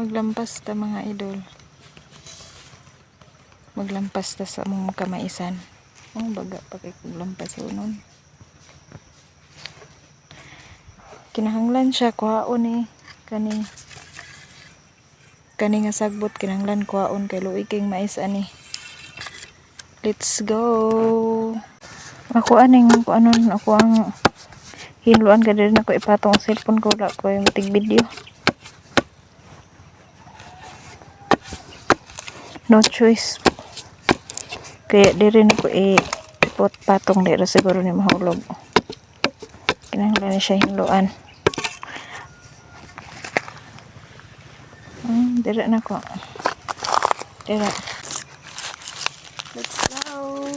Maglampas ta mga idol. Maglampas ta sa mong kamaisan. Ang baga pagay maglampas unon. Kinahanglan siya kuhaon eh. Kani nga sagbot kinahanglan kuhaon kay luoy king mais ani. Let's go. Ako aning ako ang hinluan ka din ako ipatong ang cellphone ko wala ko yung tig video. No choice. Kaya di rin ako ipot patong dito siguro ni mahulog. Kinahanglan siya hinluan. Dira na ko. Dira. Let's go.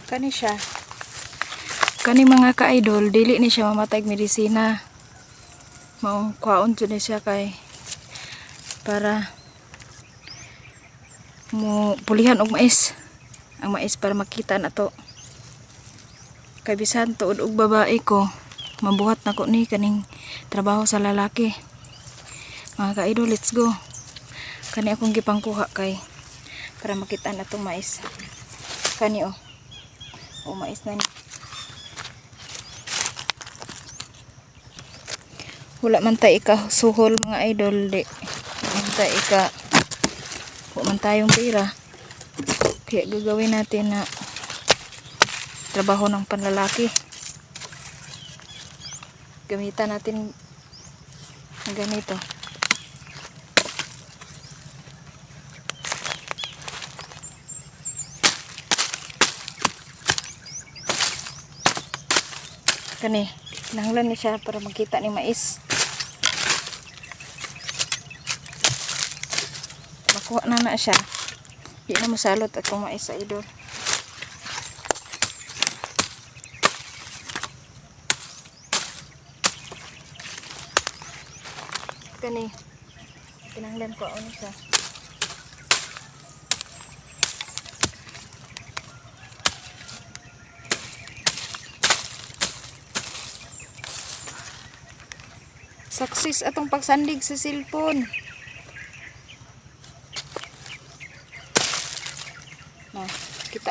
Kani siya. Kani mga ka-idol, dili ni siya mamatay medisina. Maong kwaon to ni siya kay para mo pulihan og mais. Ang mais para makita na to. Kay bisan tuod og babae ko, mabuhat na ko ni kaning trabaho sa lalaki. Mga ka-idol, let's go. Kani akong gipangkuha kay para makita na tong mais. Kani o mais na ni. Wala man tayo ikasuhol mga idol. Di man tayo wala man tayong pera. Kaya gagawin natin na trabaho ng panlalaki. Gamitan natin ganito. Kani, nanglan ni siya para makita ni mais. Makuha na siya. Di na masalot atong mais sa idol. Kani, kinanglan ko ano siya. Success atong pagsandig sa cellphone.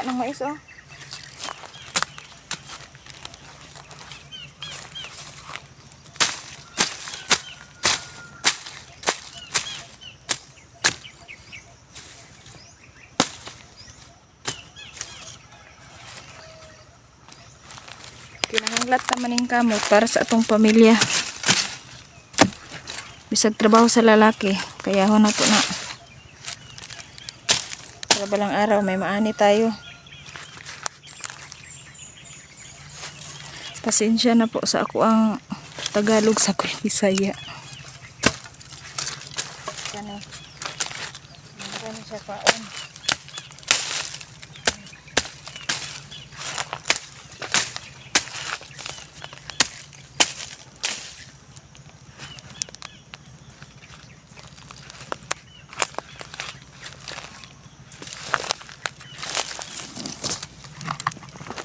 ng mais oh. Kinahanglat naman ng kamot para sa atong pamilya. Bisag trabaho sa lalaki, kaya ho na to na. Para balang araw may maani tayo. Pasensya na po sa ako ang Tagalog sa Bisaya. Kani. Kani siya paon.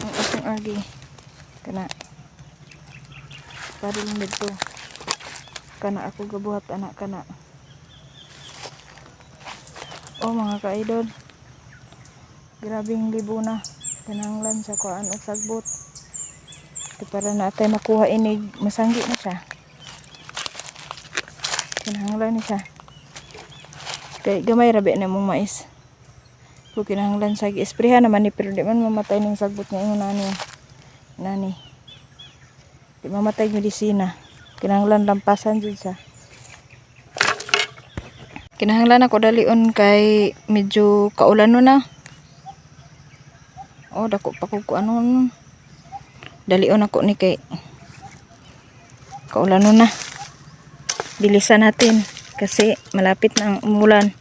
Ang asong agi. Kana. Para lang dito. Kana ako gabuhat anak kana. Oh mga ka-idol. Grabing libo na. Kinahanglan sa kuan og sagbot. Di para natin makuha ini masanggi na siya. Kinahanglan ni siya. Kay gamay rabi na mong mais. Kung kinahanglan sa gi-esprehan naman ni pero di man mamatay ning sagbot nga ingon nani. Di mamatay medisina. Kinahanglan lampasan jud siya. Kinahanglan ako dalion kay medyo kaulan na. Oh, dako pa ko ano. Dalion ako ni kay kaulan na. Bilisan natin kasi malapit na ang umulan.